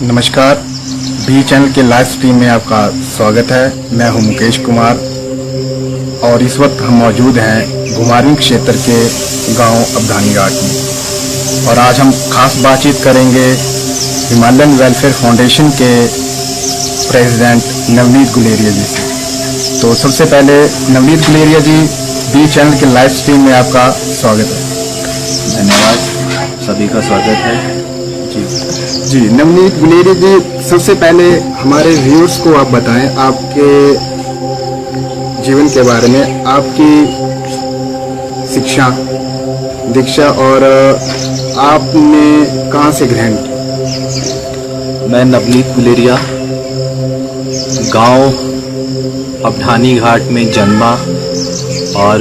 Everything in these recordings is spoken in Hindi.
नमस्कार, बी चैनल के लाइव स्ट्रीम में आपका स्वागत है। मैं हूं मुकेश कुमार और इस वक्त हम मौजूद हैं घुमारवीं क्षेत्र के गांव अबधानी घाट में और आज हम खास बातचीत करेंगे हिमालयन वेलफेयर फाउंडेशन के प्रेसिडेंट नवनीत गुलेरिया जी से। तो सबसे पहले नवनीत गुलेरिया जी, बी चैनल के लाइव स्ट्रीम में आपका स्वागत है। धन्यवाद, सभी का स्वागत है। जी नवनीत गुलेरिया जी, सबसे पहले हमारे व्यूअर्स को आप बताएं आपके जीवन के बारे में, आपकी शिक्षा दीक्षा और आपने कहाँ से ग्रहण की? मैं नवनीत गुलेरिया गांव अबधानी घाट में जन्मा और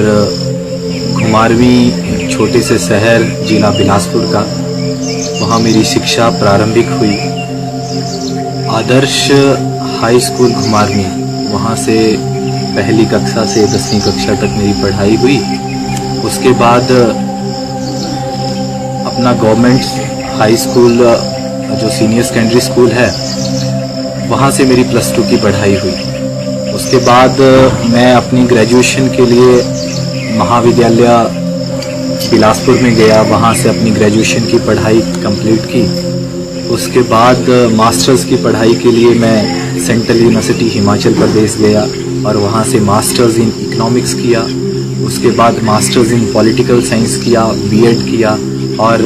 घुमारवीं छोटे से शहर जिला बिलासपुर का, वहाँ मेरी शिक्षा प्रारंभिक हुई। आदर्श हाई स्कूल घुमारवीं, वहाँ से पहली कक्षा से 10वीं कक्षा तक मेरी पढ़ाई हुई। उसके बाद अपना गवर्नमेंट हाई स्कूल जो सीनियर सेकेंडरी स्कूल है, वहाँ से मेरी +2 की पढ़ाई हुई। उसके बाद मैं अपनी ग्रेजुएशन के लिए महाविद्यालय बिलासपुर में गया, वहाँ से अपनी ग्रेजुएशन की पढ़ाई कंप्लीट की। उसके बाद मास्टर्स की पढ़ाई के लिए मैं सेंट्रल यूनिवर्सिटी हिमाचल प्रदेश गया और वहाँ से मास्टर्स इन इकोनॉमिक्स किया। उसके बाद मास्टर्स इन पॉलिटिकल साइंस किया, बीएड किया और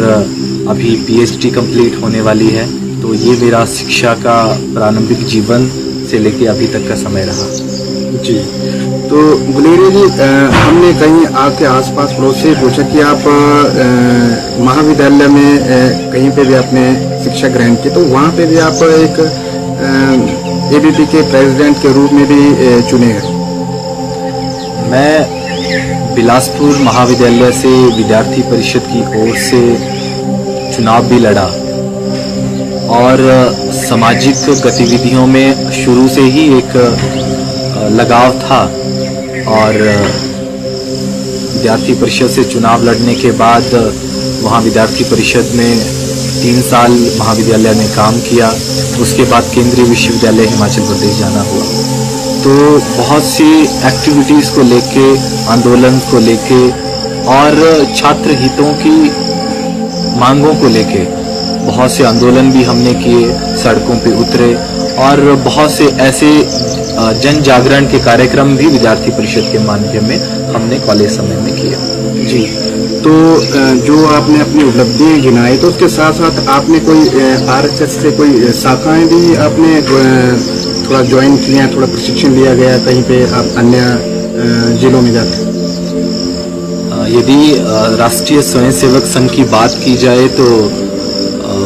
अभी पीएचडी कंप्लीट होने वाली है। तो ये मेरा शिक्षा का प्रारंभिक जीवन से लेके अभी तक का समय रहा। जी, तो गुलेरिया जी, हमने कहीं आपके आसपास पड़ोस से पूछा कि आप महाविद्यालय में कहीं पे भी आपने शिक्षा ग्रहण की, तो वहाँ पे भी आप एक एबीपी के प्रेसिडेंट के रूप में भी चुने गए। मैं बिलासपुर महाविद्यालय से विद्यार्थी परिषद की ओर से चुनाव भी लड़ा और सामाजिक गतिविधियों में शुरू से ही एक लगाव था और विद्यार्थी परिषद से चुनाव लड़ने के बाद वहाँ विद्यार्थी परिषद में 3 साल महाविद्यालय में काम किया। उसके बाद केंद्रीय विश्वविद्यालय हिमाचल प्रदेश जाना हुआ। तो बहुत सी एक्टिविटीज़ को लेके, आंदोलन को लेके और छात्र हितों की मांगों को लेके बहुत से आंदोलन भी हमने किए, सड़कों पे उतरे और बहुत से ऐसे जन जागरण के कार्यक्रम भी विद्यार्थी परिषद के माध्यम में हमने कॉलेज समय में किया। जी, तो जो आपने अपनी उपलब्धि गिनाई, तो उसके साथ साथ आपने कोई आरएसएस से कोई शाखाएं भी आपने थोड़ा ज्वाइन किया, थोड़ा प्रशिक्षण लिया गया, कहीं पे आप अन्य जिलों में जाते? यदि राष्ट्रीय स्वयंसेवक संघ की बात की जाए तो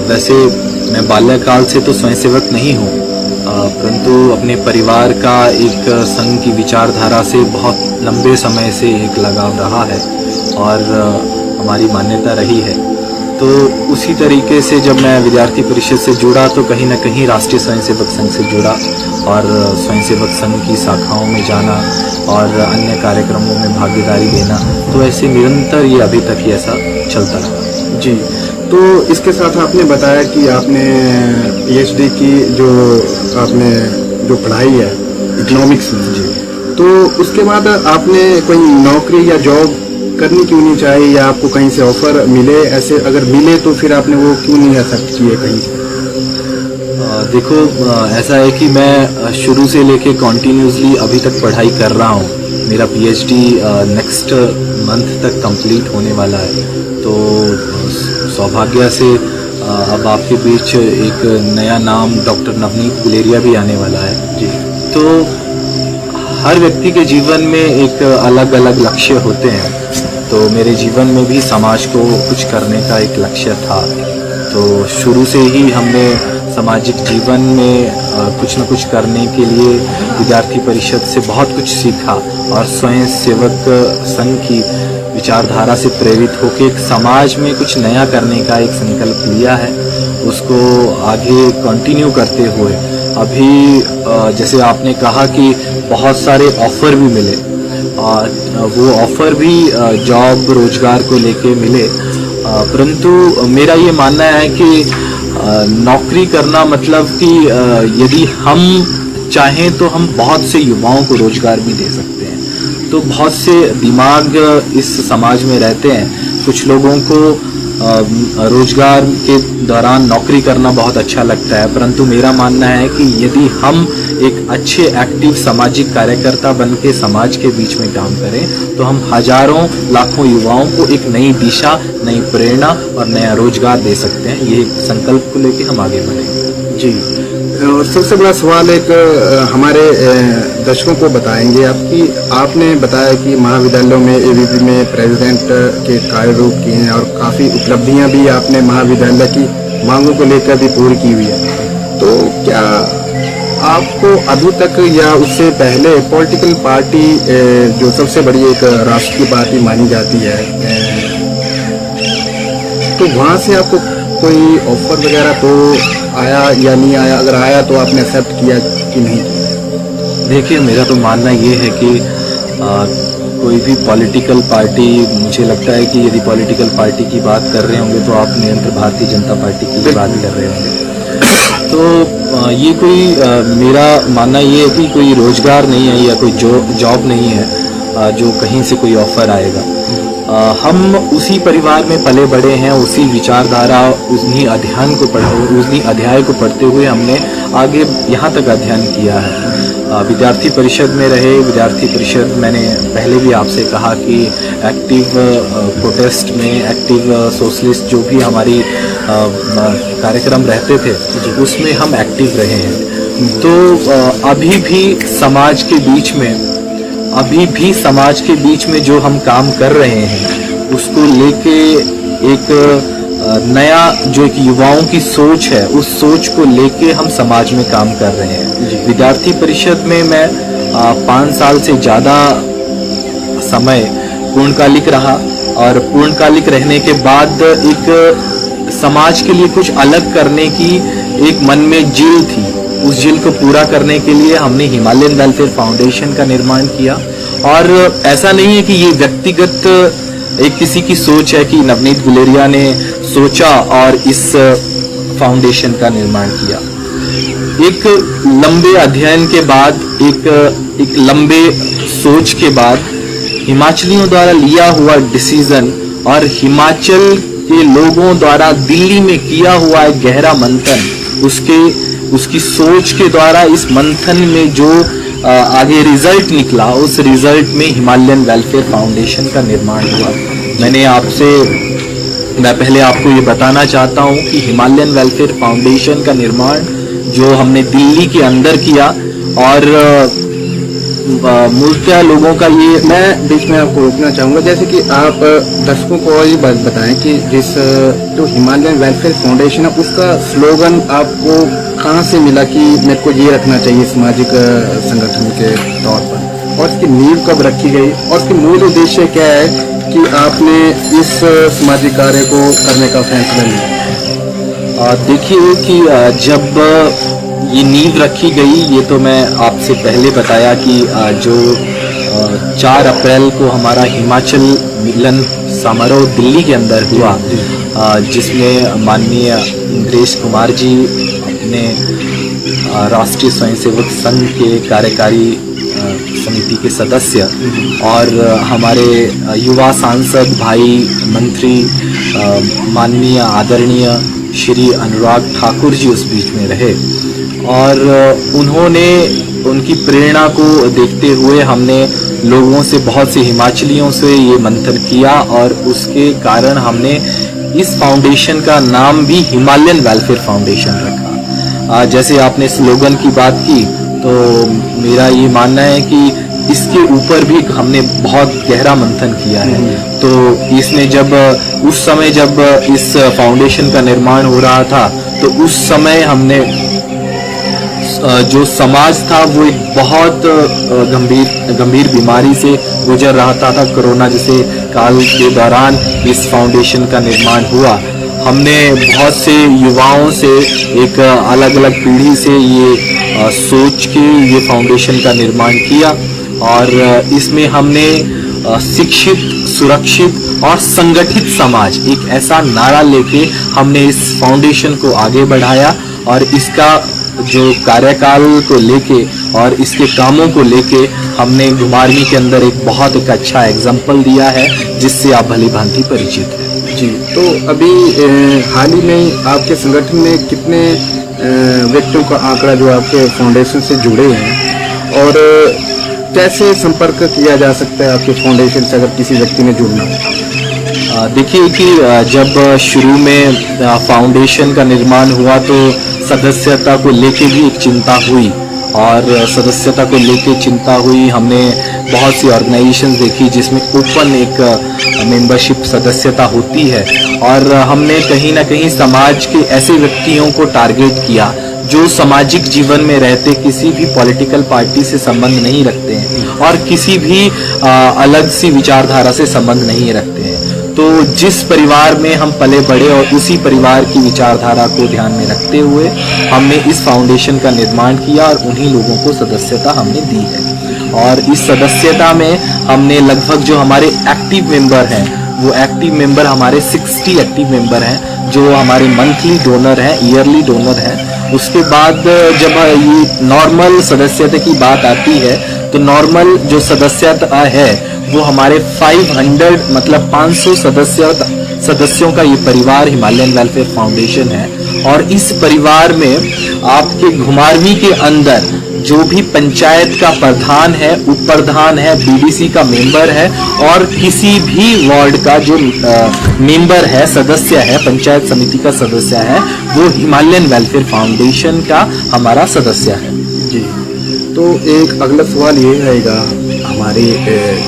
वैसे मैं बाल्यकाल से तो स्वयंसेवक नहीं हूँ, परंतु अपने परिवार का एक संघ की विचारधारा से बहुत लंबे समय से एक लगाव रहा है और हमारी मान्यता रही है। तो उसी तरीके से जब मैं विद्यार्थी परिषद से जुड़ा तो कहीं ना कहीं राष्ट्रीय स्वयंसेवक संघ से जुड़ा और स्वयंसेवक संघ की शाखाओं में जाना और अन्य कार्यक्रमों में भागीदारी लेना, तो ऐसे निरंतर ये अभी तक ही ऐसा चलता रहा। जी, तो इसके साथ आपने बताया कि आपने पीएचडी की जो पढ़ाई है इकोनॉमिक्स में, जी, तो उसके बाद आपने कोई नौकरी या जॉब करनी क्यों नहीं चाहिए या आपको कहीं से ऑफर मिले? ऐसे अगर मिले तो फिर आपने वो क्यों नहीं एक्सेप्ट किए कहीं से? देखो, ऐसा है कि मैं शुरू से लेके कॉन्टिन्यूसली अभी तक पढ़ाई कर रहा हूँ। मेरा पीएचडी नेक्स्ट मंथ तक कंप्लीट होने वाला है। तो सौभाग्य से अब आपके बीच एक नया नाम डॉक्टर नवनीत गुलेरिया भी आने वाला है। जी, तो हर व्यक्ति के जीवन में एक अलग अलग लक्ष्य होते हैं। तो मेरे जीवन में भी समाज को कुछ करने का एक लक्ष्य था। तो शुरू से ही हमने सामाजिक जीवन में कुछ न कुछ करने के लिए विद्यार्थी परिषद से बहुत कुछ सीखा और स्वयं सेवक संघ की विचारधारा से प्रेरित होकर एक समाज में कुछ नया करने का एक संकल्प लिया है। उसको आगे कंटिन्यू करते हुए अभी जैसे आपने कहा कि बहुत सारे ऑफर भी मिले और वो ऑफर भी जॉब रोजगार को लेके मिले, परंतु मेरा ये मानना है कि नौकरी करना मतलब कि यदि हम चाहें तो हम बहुत से युवाओं को रोजगार भी दे सकते हैं। तो बहुत से दिमाग इस समाज में रहते हैं। कुछ लोगों को रोजगार के दौरान नौकरी करना बहुत अच्छा लगता है, परंतु मेरा मानना है कि यदि हम एक अच्छे एक्टिव सामाजिक कार्यकर्ता बन के समाज के बीच में काम करें तो हम हजारों लाखों युवाओं को एक नई दिशा, नई प्रेरणा और नया रोजगार दे सकते हैं। ये संकल्प को लेकर हम आगे बढ़ेंगे। जी, और सबसे बड़ा सवाल एक हमारे दर्शकों को बताएंगे आपकी, आपने बताया कि महाविद्यालयों में एबीवी में प्रेसिडेंट के कार्यरूप किए हैं और काफ़ी उपलब्धियां भी आपने महाविद्यालय की मांगों को लेकर भी पूरी की हुई है। तो क्या आपको अभी तक या उससे पहले पॉलिटिकल पार्टी जो सबसे बड़ी एक राष्ट्रीय पार्टी मानी जाती है, तो वहाँ से आपको कोई ऑफर वगैरह तो आया या नहीं आया? अगर आया तो आपने एक्सेप्ट किया कि नहीं किया? देखिए, मेरा तो मानना ये है कि कोई भी पॉलिटिकल पार्टी, मुझे लगता है कि यदि पॉलिटिकल पार्टी की बात कर रहे होंगे तो आप निरंतर भारतीय जनता पार्टी की बात कर रहे होंगे। तो ये कोई मेरा मानना ये है कि कोई रोजगार नहीं है या कोई जॉब नहीं है जो कहीं से कोई ऑफर आएगा। हम उसी परिवार में पले बड़े हैं, उसी विचारधारा, उन्हीं अध्याय को पढ़ते हुए हमने आगे यहाँ तक अध्ययन किया है। विद्यार्थी परिषद में रहे। विद्यार्थी परिषद, मैंने पहले भी आपसे कहा कि एक्टिव प्रोटेस्ट में, एक्टिव सोशलिस्ट जो भी हमारी कार्यक्रम रहते थे उसमें हम एक्टिव रहे हैं। तो अभी भी समाज के बीच में जो हम काम कर रहे हैं उसको लेके एक नया जो एक युवाओं की सोच है, उस सोच को लेके हम समाज में काम कर रहे हैं। विद्यार्थी परिषद में मैं 5 साल से ज़्यादा समय पूर्णकालिक रहा और पूर्णकालिक रहने के बाद एक समाज के लिए कुछ अलग करने की एक मन में जिल थी। उस जिल को पूरा करने के लिए हमने हिमालयन वेलफेयर फाउंडेशन का निर्माण किया। और ऐसा नहीं है कि ये व्यक्तिगत एक किसी की सोच है कि नवनीत गुलेरिया ने सोचा और इस फाउंडेशन का निर्माण किया। एक लंबे अध्ययन के बाद, एक लंबे सोच के बाद हिमाचलियों द्वारा लिया हुआ डिसीजन और हिमाचल के लोगों द्वारा दिल्ली में किया हुआ एक गहरा मंथन, उसकी सोच के द्वारा इस मंथन में जो आगे रिजल्ट निकला, उस रिजल्ट में हिमालयन वेलफेयर फाउंडेशन का निर्माण हुआ। मैं पहले आपको ये बताना चाहता हूँ कि हिमालयन वेलफेयर फाउंडेशन का निर्माण जो हमने दिल्ली के अंदर किया और मूलतः लोगों का ये, मैं बीच में आपको रोकना चाहूँगा, जैसे कि आप दर्शकों को ये बात बताएं कि जिस जो हिमालयन वेलफेयर फाउंडेशन है उसका स्लोगन आपको कहाँ से मिला कि मेरे को ये रखना चाहिए सामाजिक संगठन के तौर पर, और इसकी नींव कब रखी गई और इसके मूल उद्देश्य क्या है कि आपने इस सामाजिक कार्य को करने का फैसला लिया? देखिए कि जब ये नींव रखी गई, ये तो मैं आपसे पहले बताया कि जो 4 अप्रैल को हमारा हिमाचल मिलन समारोह दिल्ली के अंदर हुआ, जिसमें माननीय इंद्रेश कुमार जी अपने राष्ट्रीय स्वयंसेवक संघ के कार्यकारी समिति के सदस्य और हमारे युवा सांसद भाई मंत्री माननीय आदरणीय श्री अनुराग ठाकुर जी उस बीच में रहे और उनकी प्रेरणा को देखते हुए हमने लोगों से, बहुत से हिमाचलियों से ये मंथन किया और उसके कारण हमने इस फाउंडेशन का नाम भी हिमालयन वेलफेयर फाउंडेशन रखा। जैसे आपने स्लोगन की बात की, तो मेरा ये मानना है कि इसके ऊपर भी हमने बहुत गहरा मंथन किया है। तो इसमें उस समय जब इस फाउंडेशन का निर्माण हो रहा था, तो उस समय हमने जो समाज था वो एक बहुत गंभीर बीमारी से गुजर रहा था। कोरोना जैसे काल के दौरान इस फाउंडेशन का निर्माण हुआ। हमने बहुत से युवाओं से, एक अलग अलग पीढ़ी से ये सोच के ये फाउंडेशन का निर्माण किया और इसमें हमने शिक्षित, सुरक्षित और संगठित समाज, एक ऐसा नारा लेके हमने इस फाउंडेशन को आगे बढ़ाया और इसका जो कार्यकाल को लेके और इसके कामों को लेके हमने घुमारवीं के अंदर एक बहुत एक अच्छा एग्जाम्पल दिया है, जिससे आप भली भांति परिचित हैं। जी, तो अभी हाल ही में आपके संगठन में कितने व्यक्तियों का आंकड़ा जो आपके फाउंडेशन से जुड़े हैं और कैसे संपर्क किया जा सकता है आपके फाउंडेशन से अगर किसी व्यक्ति ने जुड़ना हो? देखिए कि जब शुरू में फाउंडेशन का निर्माण हुआ तो सदस्यता को लेके भी एक चिंता हुई और सदस्यता को लेके चिंता हुई। हमने बहुत सी ऑर्गेनाइजेशन देखी जिसमें ओपन एक मेंबरशिप सदस्यता होती है और हमने कहीं ना कहीं समाज के ऐसे व्यक्तियों को टारगेट किया जो सामाजिक जीवन में रहते किसी भी पॉलिटिकल पार्टी से संबंध नहीं रखते हैं और किसी भी अलग सी विचारधारा से संबंध नहीं रखते हैं। तो जिस परिवार में हम पले बड़े और उसी परिवार की विचारधारा को ध्यान में रखते हुए हमने इस फाउंडेशन का निर्माण किया और उन्हीं लोगों को सदस्यता हमने दी है। और इस सदस्यता में हमने लगभग जो हमारे एक्टिव मेंबर हैं वो एक्टिव मेंबर हमारे 60 एक्टिव मेंबर हैं जो हमारे मंथली डोनर हैं, ईयरली डोनर हैं। उसके बाद जब ये नॉर्मल सदस्यता की बात आती है तो नॉर्मल जो सदस्यता है वो हमारे 500 मतलब 500 सदस्यों का ये परिवार हिमालयन वेलफेयर फाउंडेशन है। और इस परिवार में आपके घुमारवीं के अंदर जो भी पंचायत का प्रधान है, उप प्रधान है, बीडीसी का मेंबर है और किसी भी वार्ड का जो मेंबर है, सदस्य है, पंचायत समिति का सदस्य है, वो हिमालयन वेलफेयर फाउंडेशन का हमारा सदस्य है। जी, तो एक अगला सवाल ये रहेगा हमारे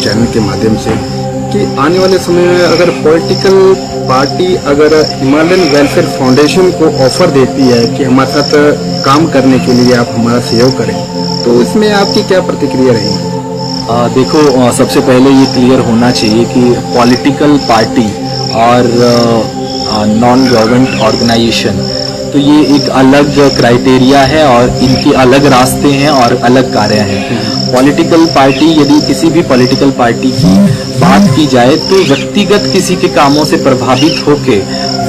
चैनल के माध्यम से कि आने वाले समय में अगर पॉलिटिकल पार्टी अगर हिमालयन वेलफेयर फाउंडेशन को ऑफर देती है कि हमारे साथ काम करने के लिए आप हमारा सहयोग करें, तो इसमें आपकी क्या प्रतिक्रिया रहेगी? देखो, सबसे पहले ये क्लियर होना चाहिए कि पॉलिटिकल पार्टी और नॉन गवर्नमेंट ऑर्गेनाइजेशन तो ये एक अलग क्राइटेरिया है और इनके अलग रास्ते हैं और अलग कार्य हैं। पॉलिटिकल पार्टी, यदि किसी भी पॉलिटिकल पार्टी की बात की जाए तो व्यक्तिगत किसी के कामों से प्रभावित होके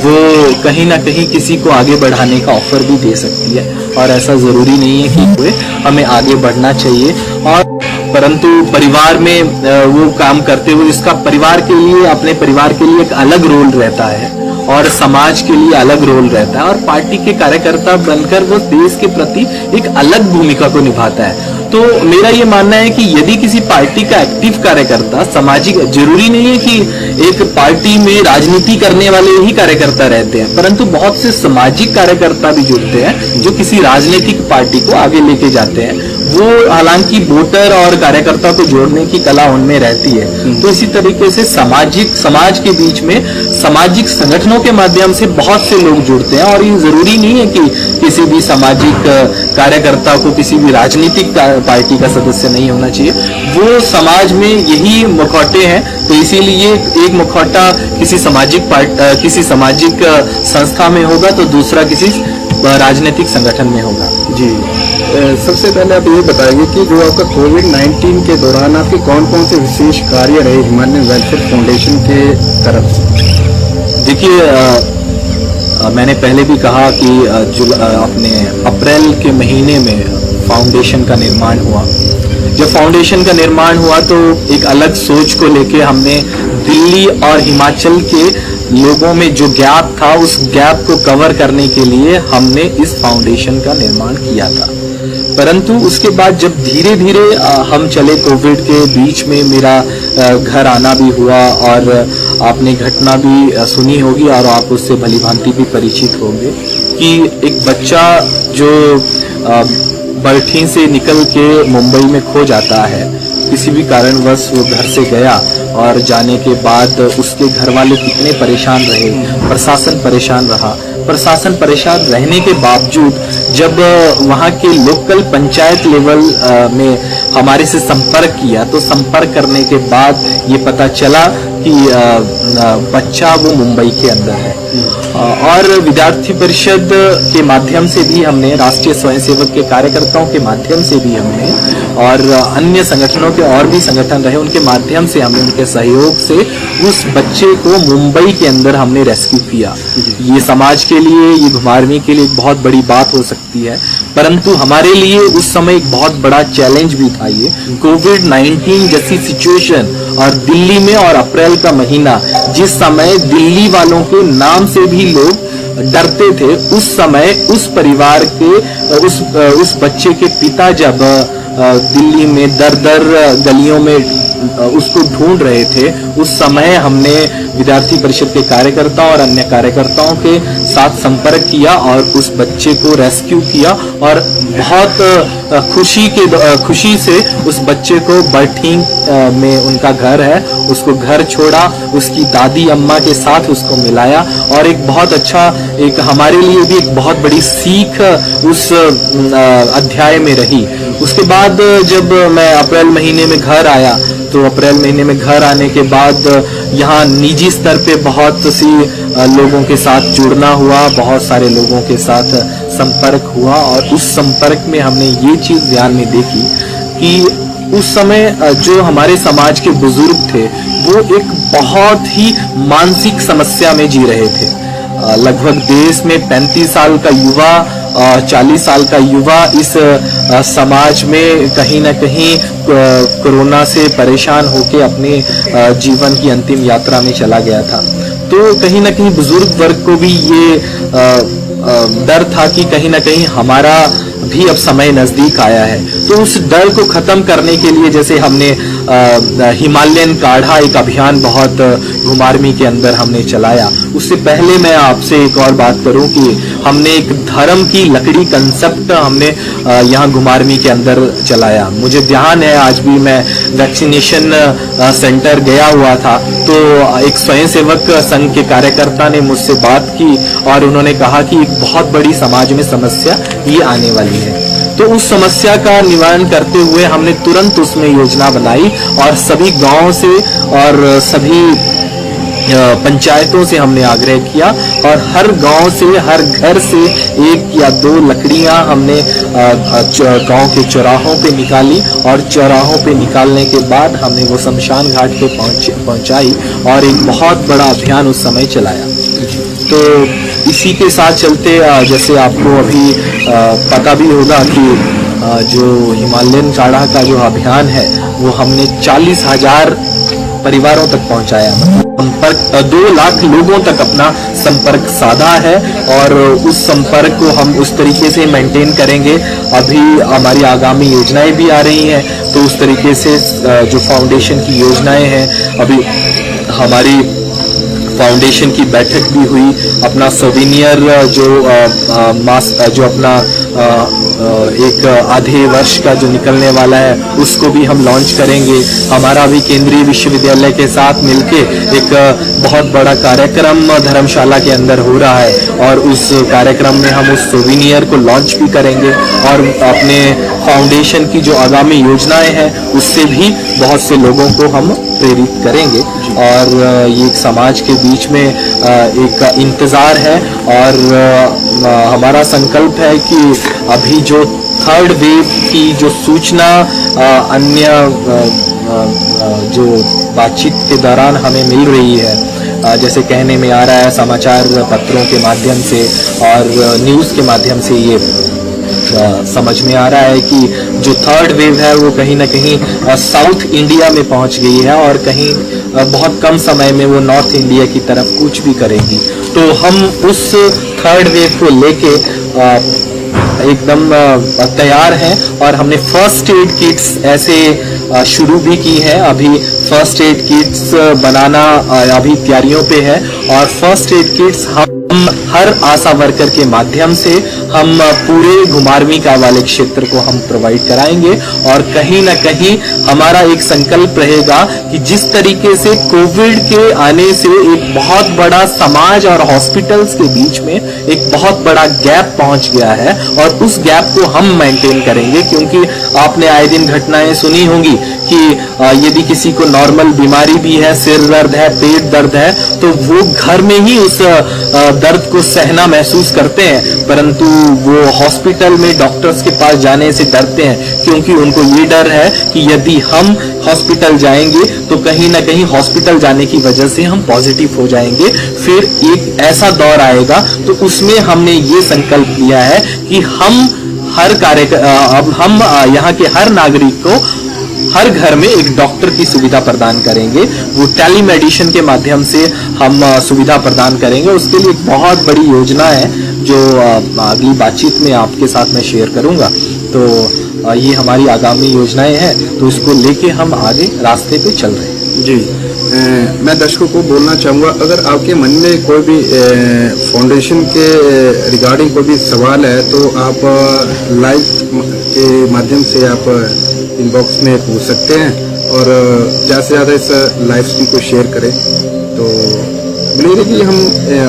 वो कहीं ना कहीं किसी को आगे बढ़ाने का ऑफर भी दे सकती है और ऐसा जरूरी नहीं है कि कोई हमें आगे बढ़ना चाहिए। और परंतु परिवार में वो काम करते हुए इसका परिवार के लिए, अपने परिवार के लिए एक अलग रोल रहता है और समाज के लिए अलग रोल रहता है और पार्टी के कार्यकर्ता बनकर वो देश के प्रति एक अलग भूमिका को निभाता है। तो मेरा ये मानना है कि यदि किसी पार्टी का एक्टिव कार्यकर्ता सामाजिक, जरूरी नहीं है कि एक पार्टी में राजनीति करने वाले ही कार्यकर्ता रहते हैं, परंतु बहुत से सामाजिक कार्यकर्ता भी जुड़ते हैं जो किसी राजनीतिक पार्टी को आगे लेके जाते हैं। वो हालांकि वोटर और कार्यकर्ता को जोड़ने की कला उनमें रहती है। तो इसी तरीके से समाज के बीच में सामाजिक संगठनों के माध्यम से बहुत से लोग जुड़ते हैं और ये जरूरी नहीं है कि किसी भी सामाजिक कार्यकर्ता को किसी भी राजनीतिक पार्टी का सदस्य नहीं होना चाहिए। वो समाज में यही मुखौटे हैं, तो इसीलिए एक मुखौटा किसी सामाजिक संस्था में होगा तो दूसरा किसी राजनीतिक संगठन में होगा। जी, सबसे पहले आप ये बताएंगे कि जो आपका कोविड-19 के दौरान आपके कौन कौन से विशेष कार्य रहे हिमालयन वेलफेयर फाउंडेशन के तरफ से? देखिए, मैंने पहले भी कहा कि अपने अप्रैल के महीने में फाउंडेशन का निर्माण हुआ। जब फाउंडेशन का निर्माण हुआ तो एक अलग सोच को लेके हमने दिल्ली और हिमाचल के लोगों में जो गैप था उस गैप को कवर करने के लिए हमने इस फाउंडेशन का निर्माण किया था। परंतु उसके बाद जब धीरे धीरे हम चले, कोविड के बीच में मेरा घर आना भी हुआ और आपने घटना भी सुनी होगी और आप उससे भली भांति भी परिचित होंगे कि एक बच्चा जो बरठी से निकल के मुंबई में खो जाता है, किसी भी कारणवश वो घर से गया और जाने के बाद उसके घर वाले कितने परेशान रहे, प्रशासन परेशान रहा। प्रशासन परेशान रहने के बावजूद जब वहाँ के लोकल पंचायत लेवल में हमारे से संपर्क किया तो संपर्क करने के बाद ये पता चला कि बच्चा वो मुंबई के अंदर है। और विद्यार्थी परिषद के माध्यम से भी हमने, राष्ट्रीय स्वयंसेवक के कार्यकर्ताओं के माध्यम से भी हमने, और अन्य संगठनों के और भी संगठन रहे उनके माध्यम से हमने, उनके सहयोग से उस बच्चे को मुंबई के अंदर हमने रेस्क्यू किया। ये समाज के लिए, ये घुमारवीं के लिए एक बहुत बड़ी बात हो सकती है, परंतु हमारे लिए उस समय एक बहुत बड़ा चैलेंज भी था। ये कोविड-19 जैसी सिचुएशन, और दिल्ली में, और अप्रैल का महीना, जिस समय दिल्ली वालों के नाम से भी लोग डरते थे, उस समय उस परिवार के, उस बच्चे के पिता जब दिल्ली में दर गलियों में उसको ढूंढ रहे थे, उस समय हमने विद्यार्थी परिषद के कार्यकर्ताओं और अन्य कार्यकर्ताओं के साथ संपर्क किया और उस बच्चे को रेस्क्यू किया। और बहुत खुशी से उस बच्चे को बरठींग में उनका घर है, उसको घर छोड़ा, उसकी दादी अम्मा के साथ उसको मिलाया, और एक बहुत अच्छा, एक हमारे लिए भी एक बहुत बड़ी सीख उस अध्याय में रही। उसके बाद जब मैं अप्रैल महीने में घर आया, तो अप्रैल महीने में घर आने के बाद यहाँ निजी स्तर पे बहुत सी लोगों के साथ जुड़ना हुआ, बहुत सारे लोगों के साथ संपर्क हुआ, और उस संपर्क में हमने ये चीज़ ध्यान में देखी कि उस समय जो हमारे समाज के बुजुर्ग थे वो एक बहुत ही मानसिक समस्या में जी रहे थे। लगभग देश में 35 साल का युवा, 40 साल का युवा इस समाज में कहीं ना कहीं कोरोना से परेशान होकर अपने जीवन की अंतिम यात्रा में चला गया था। तो कहीं ना कहीं बुजुर्ग वर्ग को भी ये डर था कि कहीं ना कहीं हमारा भी अब समय नजदीक आया है। तो उस डर को खत्म करने के लिए जैसे हमने हिमालयन काढ़ा एक अभियान बहुत घुमारवीं के अंदर हमने चलाया। उससे पहले मैं आपसे एक और बात करूं कि हमने एक धर्म की लकड़ी कंसेप्ट हमने यहाँ घुमारवीं के अंदर चलाया। मुझे ध्यान है, आज भी मैं वैक्सीनेशन सेंटर गया हुआ था, तो एक स्वयंसेवक संघ के कार्यकर्ता ने मुझसे बात की और उन्होंने कहा कि एक बहुत बड़ी समाज में समस्या ये आने वाली है। तो उस समस्या का निवारण करते हुए हमने तुरंत उसमें योजना बनाई और सभी गांवों से और सभी पंचायतों से हमने आग्रह किया और हर गांव से, हर घर से 1 या 2 लकड़ियां हमने गांव के चौराहों पे निकाली और चौराहों पे निकालने के बाद हमने वो शमशान घाट पे पहुंचाई और एक बहुत बड़ा अभियान उस समय चलाया। तो इसी के साथ चलते जैसे आपको अभी पता भी होगा कि जो हिमालयन काढ़ा का जो अभियान है वो हमने 40,000 परिवारों तक पहुंचाया। संपर्क 2 लाख लोगों तक अपना संपर्क साधा है और उस संपर्क को हम उस तरीके से मेंटेन करेंगे। अभी हमारी आगामी योजनाएं भी आ रही हैं, तो उस तरीके से जो फाउंडेशन की योजनाएं हैं, अभी हमारी फाउंडेशन की बैठक भी हुई। अपना सोविनियर जो अपना एक आधे वर्ष का जो निकलने वाला है उसको भी हम लॉन्च करेंगे। हमारा भी केंद्रीय विश्वविद्यालय के साथ मिलके एक बहुत बड़ा कार्यक्रम धर्मशाला के अंदर हो रहा है और उस कार्यक्रम में हम उस सोविनियर को लॉन्च भी करेंगे और अपने फाउंडेशन की जो आगामी योजनाएं हैं उससे भी बहुत से लोगों को हम प्रेरित करेंगे। और ये एक समाज के बीच में एक इंतज़ार है और हमारा संकल्प है कि अभी जो 3rd वेव की जो सूचना अन्य जो बातचीत के दौरान हमें मिल रही है, जैसे कहने में आ रहा है समाचार पत्रों के माध्यम से और न्यूज़ के माध्यम से ये समझ में आ रहा है कि जो 3rd वेव है वो कहीं ना कहीं साउथ इंडिया में पहुंच गई है और कहीं बहुत कम समय में वो नॉर्थ इंडिया की तरफ कूच भी करेगी। तो हम उस 3rd वेव को लेके एकदम तैयार हैं और हमने फर्स्ट एड किट्स ऐसे शुरू भी की है। अभी फर्स्ट एड किट्स बनाना अभी तैयारियों पे है और फर्स्ट एड किट्स हम हर आशा वर्कर के माध्यम से हम पूरे घुमारवीं का वाले क्षेत्र को हम प्रोवाइड कराएंगे। और कहीं ना कहीं हमारा एक संकल्प रहेगा कि जिस तरीके से कोविड के आने से एक बहुत बड़ा समाज और हॉस्पिटल्स के बीच में एक बहुत बड़ा गैप पहुंच गया है, और उस गैप को हम मेंटेन करेंगे। क्योंकि आपने आए दिन घटनाएं सुनी होंगी कि यदि किसी को नॉर्मल बीमारी भी है, सिर दर्द है, पेट दर्द है, तो वो घर में ही उस दर्द को सहना महसूस करते हैं, परंतु वो हॉस्पिटल में डॉक्टर्स के पास जाने से डरते हैं, क्योंकि उनको ये डर है कि यदि हम हॉस्पिटल जाएंगे तो कहीं ना कहीं हॉस्पिटल जाने की वजह से हम पॉजिटिव हो जाएंगे, फिर एक ऐसा दौर आएगा। तो उसमें हमने ये संकल्प लिया है कि हम यहाँ के हर नागरिक को हर घर में एक डॉक्टर की सुविधा प्रदान करेंगे। वो टेली मेडिसिन के माध्यम से हम सुविधा प्रदान करेंगे। उसके लिए एक बहुत बड़ी योजना है जो अगली बातचीत में आपके साथ मैं शेयर करूंगा। तो ये हमारी आगामी योजनाएं हैं, तो इसको लेके हम आगे रास्ते पे चल रहे हैं। जी, मैं दर्शकों को बोलना चाहूँगा, अगर आपके मन में कोई भी फाउंडेशन के रिगार्डिंग कोई भी सवाल है तो आप लाइव के माध्यम से आप इनबॉक्स में पूछ सकते हैं, और ज़्यादा से ज़्यादा इस लाइव स्ट्रीम को शेयर करें। तो मिलेगी कि हम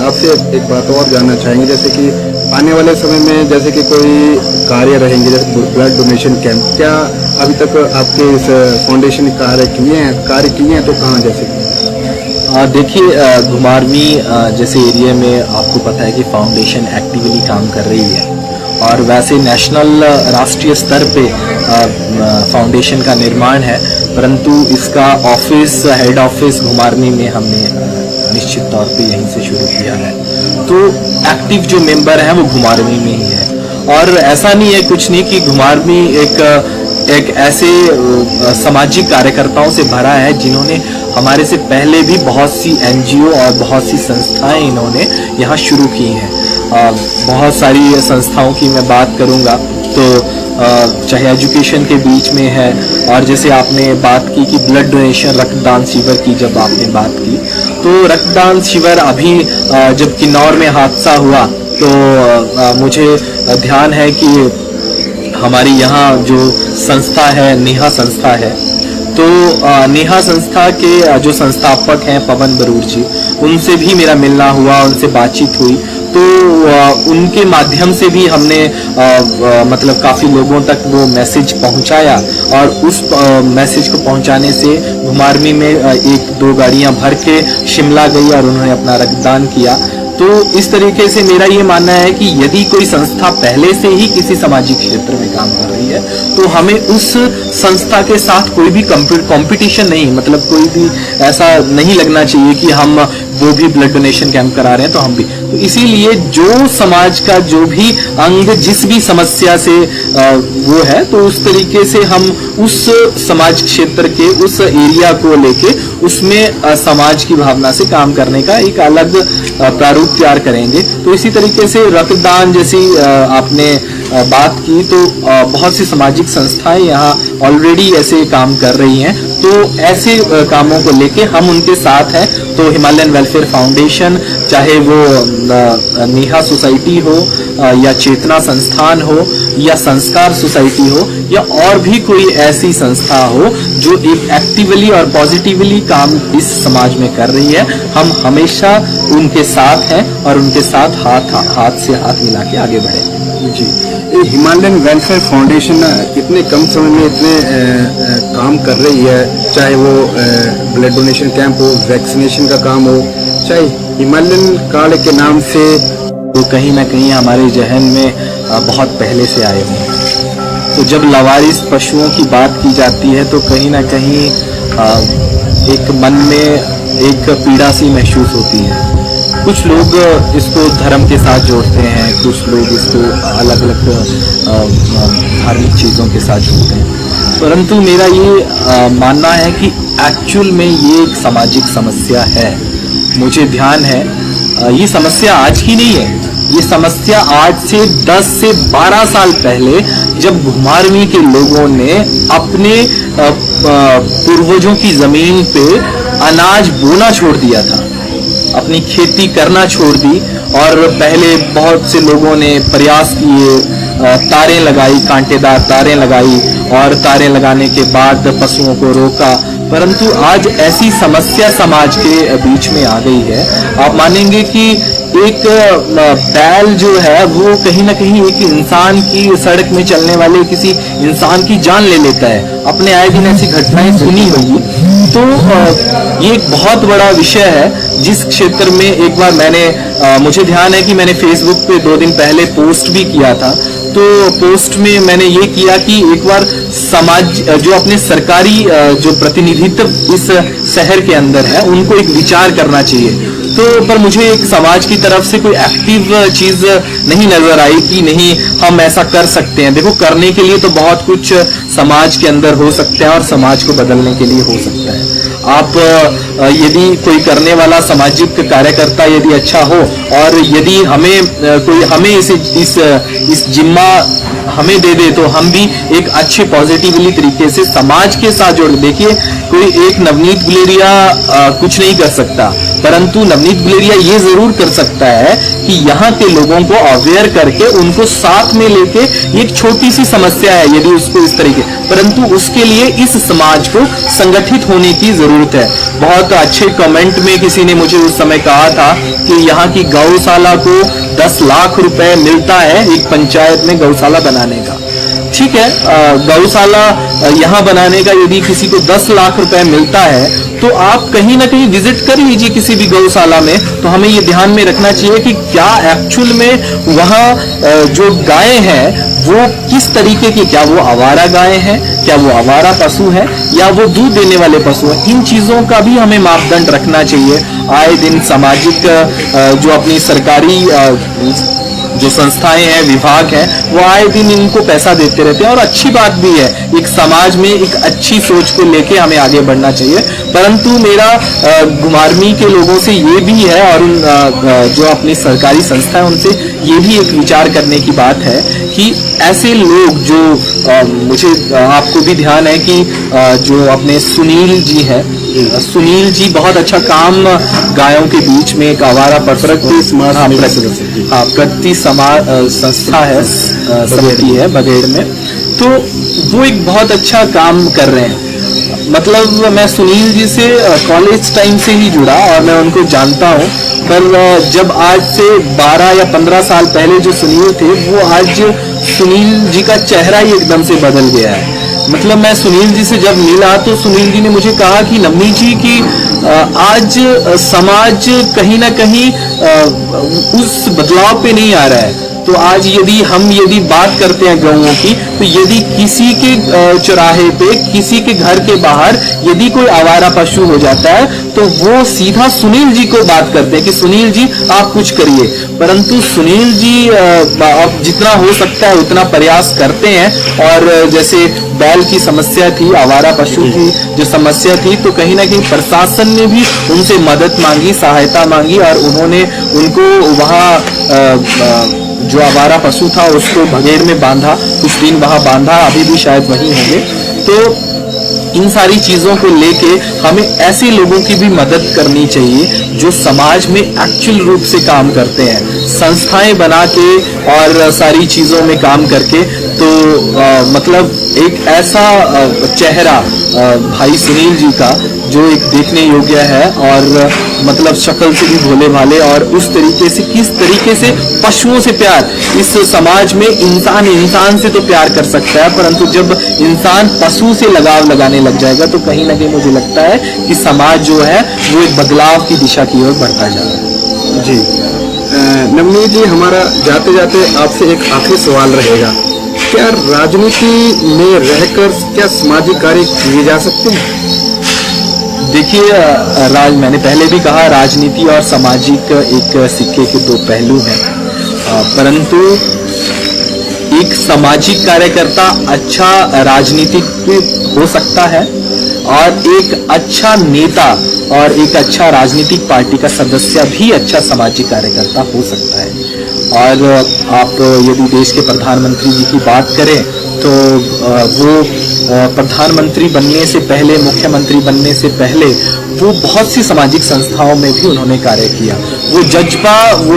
आपसे एक बात और जानना चाहेंगे, जैसे कि आने वाले समय में जैसे कि कोई कार्य रहेंगे, जैसे ब्लड डोनेशन कैंप, क्या अभी तक आपके इस फाउंडेशन ने कार्य किए हैं तो कहाँ जैसे कि? देखिए, घुमारवीं जैसे एरिया में आपको पता है कि फाउंडेशन एक्टिवली काम कर रही है, और वैसे नेशनल राष्ट्रीय स्तर पे फाउंडेशन का निर्माण है, परंतु इसका ऑफिस, हेड ऑफिस घुमारवीं में हमने निश्चित तौर पे यहीं से शुरू किया है। तो एक्टिव जो मेंबर हैं वो घुमारवीं में ही है, और ऐसा नहीं है कुछ नहीं कि घुमारवीं एक ऐसे सामाजिक कार्यकर्ताओं से भरा है जिन्होंने हमारे से पहले भी बहुत सी एनजीओ और बहुत सी संस्थाएं इन्होंने यहाँ शुरू की हैं। बहुत सारी संस्थाओं की मैं बात करूँगा तो चाहे एजुकेशन के बीच में है, और जैसे आपने बात की कि ब्लड डोनेशन, रक्तदान शिविर की जब आपने बात की, तो रक्तदान शिविर अभी जब किन्नौर में हादसा हुआ तो मुझे ध्यान है कि हमारी यहाँ जो संस्था है, नेहा संस्था है, तो नेहा संस्था के जो संस्थापक हैं पवन बरूर जी, उनसे भी मेरा मिलना हुआ, उनसे बातचीत हुई। तो उनके माध्यम से भी हमने मतलब काफ़ी लोगों तक वो मैसेज पहुंचाया, और उस मैसेज को पहुंचाने से घुमारवीं में 1-2 गाड़ियां भर के शिमला गई और उन्होंने अपना रक्तदान किया। तो इस तरीके से मेरा ये मानना है कि यदि कोई संस्था पहले से ही किसी सामाजिक क्षेत्र में काम कर रही है तो हमें उस संस्था के साथ कोई भी कंपटीशन नहीं, मतलब कोई भी ऐसा नहीं लगना चाहिए कि हम वो भी ब्लड डोनेशन कैंप करा रहे हैं तो हम भी। तो इसीलिए जो समाज का जो भी अंग जिस भी समस्या से वो है, तो उस तरीके से हम उस समाज क्षेत्र के उस एरिया को लेके उसमें समाज की भावना से काम करने का एक अलग प्रारूप तैयार करेंगे। तो इसी तरीके से रक्तदान जैसी आपने बात की, तो बहुत सी सामाजिक संस्थाएं यहाँ ऑलरेडी ऐसे काम कर रही हैं। तो ऐसे कामों को लेके हम उनके साथ हैं। तो हिमालयन वेलफेयर फाउंडेशन, चाहे वो नेहा सोसाइटी हो या चेतना संस्थान हो या संस्कार सोसाइटी हो या और भी कोई ऐसी संस्था हो जो एक एक्टिवली और पॉजिटिवली काम इस समाज में कर रही है, हम हमेशा उनके साथ हैं और उनके साथ हाथ से हाथ मिला के आगे बढ़े। जी, हिमालयन वेलफेयर फाउंडेशन इतने कम समय में इतने काम कर रही है, चाहे वो ब्लड डोनेशन कैंप हो, वैक्सीनेशन का काम हो, चाहे हिमालयन कार्ड के नाम से, तो कहीं ना कहीं हमारे जहन में बहुत पहले से आए हुए हैं। तो जब लवारिस पशुओं की बात की जाती है तो कहीं ना कहीं एक मन में एक पीड़ा सी महसूस होती है। कुछ लोग इसको धर्म के साथ जोड़ते हैं, कुछ लोग इसको अलग अलग धार्मिक चीज़ों के साथ जोड़ते हैं, परंतु मेरा ये मानना है कि एक्चुअल में ये एक सामाजिक समस्या है। मुझे ध्यान है ये समस्या आज की नहीं है, ये समस्या आज से 10 से 12 साल पहले जब घुमारवीं के लोगों ने अपने पूर्वजों की ज़मीन पे अनाज बोना छोड़ दिया था, अपनी खेती करना छोड़ दी और पहले बहुत से लोगों ने प्रयास किए, तारें लगाई, कांटेदार तारें लगाई और तारें लगाने के बाद पशुओं को रोका, परंतु आज ऐसी समस्या समाज के बीच में आ गई है। आप मानेंगे कि एक बैल जो है वो कहीं ना कहीं एक इंसान की, सड़क में चलने वाले किसी इंसान की जान ले लेता है। अपने आए दिन ऐसी घटनाएं सुनी होगी। तो ये एक बहुत बड़ा विषय है जिस क्षेत्र में एक बार मुझे ध्यान है कि मैंने फेसबुक पे 2 दिन पहले पोस्ट भी किया था। तो पोस्ट में मैंने ये किया कि एक बार समाज जो अपने सरकारी जो प्रतिनिधित्व इस शहर के अंदर है उनको एक विचार करना चाहिए। तो पर मुझे एक समाज की तरफ से कोई एक्टिव चीज नहीं नजर आई कि नहीं हम ऐसा कर सकते हैं। देखो, करने के लिए तो बहुत कुछ समाज के अंदर हो सकता है और समाज को बदलने के लिए हो सकता है। आप यदि कोई करने वाला सामाजिक कार्यकर्ता यदि अच्छा हो और यदि हमें इस जिम्मा हमें दे दे तो हम भी एक अच्छे पॉजिटिवली तरीके से समाज के साथ जोड़। देखिए, कोई एक नवनीत गुलेरिया कुछ नहीं कर सकता, परंतु नवनीत गुलेरिया ये जरूर कर सकता है कि यहाँ के लोगों को अवेयर करके उनको साथ में लेके, एक छोटी सी समस्या है यदि उसको इस तरीके, परंतु उसके लिए इस समाज को संगठित होने की जरूरत है। बहुत अच्छे कमेंट में किसी ने मुझे उस समय कहा था कि यहाँ की गौशाला को 10 लाख रुपए मिलता है एक पंचायत में गौशाला बनाने का। ठीक है, गौशाला यहाँ बनाने का यदि किसी को 10 लाख रुपए मिलता है तो आप कहीं ना कहीं विजिट कर लीजिए किसी भी गौशाला में। तो हमें ये ध्यान में रखना चाहिए कि क्या एक्चुअल में वहाँ जो गायें हैं वो किस तरीके की, क्या वो आवारा गायें हैं, क्या वो आवारा पशु है या वो दूध देने वाले पशु हैं। इन चीजों का भी हमें मापदंड रखना चाहिए। आए दिन सामाजिक जो अपनी सरकारी जो संस्थाएं हैं, विभाग हैं, वो आए दिन इनको पैसा देते रहते हैं और अच्छी बात भी है। एक समाज में एक अच्छी सोच को लेके हमें आगे बढ़ना चाहिए। परंतु मेरा घुमारवीं के लोगों से ये भी है और जो अपनी सरकारी संस्था है उनसे ये भी एक विचार करने की बात है कि ऐसे लोग जो मुझे आपको भी ध्यान है कि जो अपने सुनील जी है, सुनील जी बहुत अच्छा काम गायों के बीच में एक आवारा प्रति संस्था है, समिति है बगेड़ में, तो वो एक बहुत अच्छा काम कर रहे हैं। मतलब मैं सुनील जी से कॉलेज टाइम से ही जुड़ा और मैं उनको जानता हूँ, पर जब आज से 12 या 15 साल पहले जो सुनील थे वो आज सुनील जी का चेहरा ही एकदम से बदल गया है। मतलब मैं सुनील जी से जब मिला तो सुनील जी ने मुझे कहा कि नवनीत जी की आज समाज कहीं ना कहीं उस बदलाव पे नहीं आ रहा है। तो आज यदि बात करते हैं गौओं की, तो यदि किसी के चौराहे पे, किसी के घर के बाहर यदि कोई आवारा पशु हो जाता है तो वो सीधा सुनील जी को बात करते हैं कि सुनील जी आप कुछ करिए। परंतु सुनील जी अब जितना हो सकता है उतना प्रयास करते हैं। और जैसे बैल की समस्या थी, आवारा पशु की जो समस्या थी, तो कहीं ना कहीं प्रशासन ने भी उनसे मदद मांगी, सहायता मांगी और उन्होंने उनको वहाँ जो आवारा पशु था उसको बगेड़ में बांधा, कुछ दिन वहां बांधा, अभी भी शायद वहीं होंगे। तो इन सारी चीजों को लेके हमें ऐसे लोगों की भी मदद करनी चाहिए जो समाज में एक्चुअल रूप से काम करते हैं, संस्थाएं बना के और सारी चीजों में काम करके। तो मतलब एक ऐसा चेहरा भाई सुनील जी का जो एक देखने योग्य है और मतलब शक्ल से भी भोले भाले, और उस तरीके से किस तरीके से पशुओं से प्यार, इस समाज में इंसान से तो प्यार कर सकता है, परंतु जब इंसान पशु से लगाव लगाने लग जाएगा तो कहीं ना कहीं मुझे लगता है कि समाज जो है वो एक बदलाव की दिशा की ओर बढ़ता जा रहा है। जी नवनीत जी, हमारा जाते जाते आपसे एक आखिरी सवाल रहेगा, क्या राजनीति में रहकर क्या सामाजिक कार्य किए जा सकते हैं? देखिए, मैंने पहले भी कहा राजनीति और सामाजिक एक सिक्के के दो पहलू हैं, परंतु एक सामाजिक कार्यकर्ता अच्छा राजनीतिक हो सकता है और एक अच्छा नेता और एक अच्छा राजनीतिक पार्टी का सदस्य भी अच्छा सामाजिक कार्यकर्ता हो सकता है। और आप यदि देश के प्रधानमंत्री जी की बात करें तो वो प्रधानमंत्री बनने से पहले, मुख्यमंत्री बनने से पहले वो बहुत सी सामाजिक संस्थाओं में भी उन्होंने कार्य किया। वो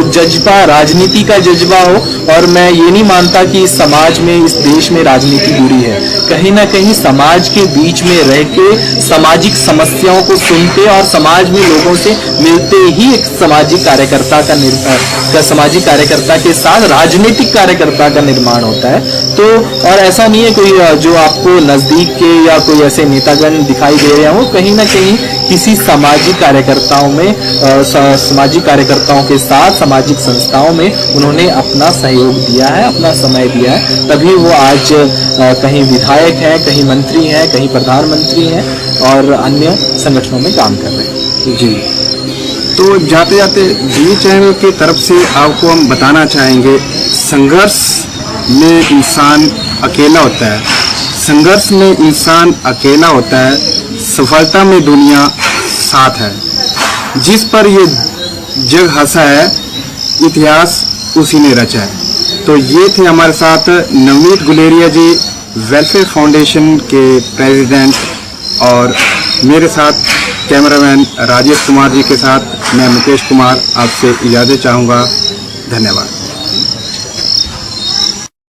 जज्बा राजनीति का जज्बा हो, और मैं ये नहीं मानता कि इस समाज में, इस देश में राजनीति बुरी है। कहीं ना कहीं समाज के बीच में रह के सामाजिक समस्याओं को सुनते और समाज में लोगों से मिलते ही एक सामाजिक कार्यकर्ता के साथ राजनीतिक कार्यकर्ता का निर्माण होता है। तो और ऐसा नहीं है कोई जो आपको नजदीक के या कोई ऐसे नेतागण दिखाई दे रहे हो, कहीं ना कहीं किसी सामाजिक कार्यकर्ताओं में सामाजिक कार्यकर्ताओं के साथ सामाजिक संस्थाओं में उन्होंने अपना सहयोग दिया है, अपना समय दिया है, तभी वो आज कहीं विधायक हैं, कहीं मंत्री हैं, कहीं प्रधानमंत्री हैं और अन्य संगठनों में काम कर रहे हैं। जी, तो जाते जाते जी चैनल की तरफ से आपको हम बताना चाहेंगे, संघर्ष में इंसान अकेला होता है, संघर्ष में इंसान अकेला होता है, सफलता में दुनिया साथ है। जिस पर ये जग हंसा है, इतिहास उसी ने रचा है। तो ये थे हमारे साथ नवनीत गुलेरिया जी, वेलफेयर फाउंडेशन के प्रेसिडेंट, और मेरे साथ कैमरामैन राजेश कुमार जी के साथ मैं मुकेश कुमार आपसे इजाज़त चाहूँगा। धन्यवाद।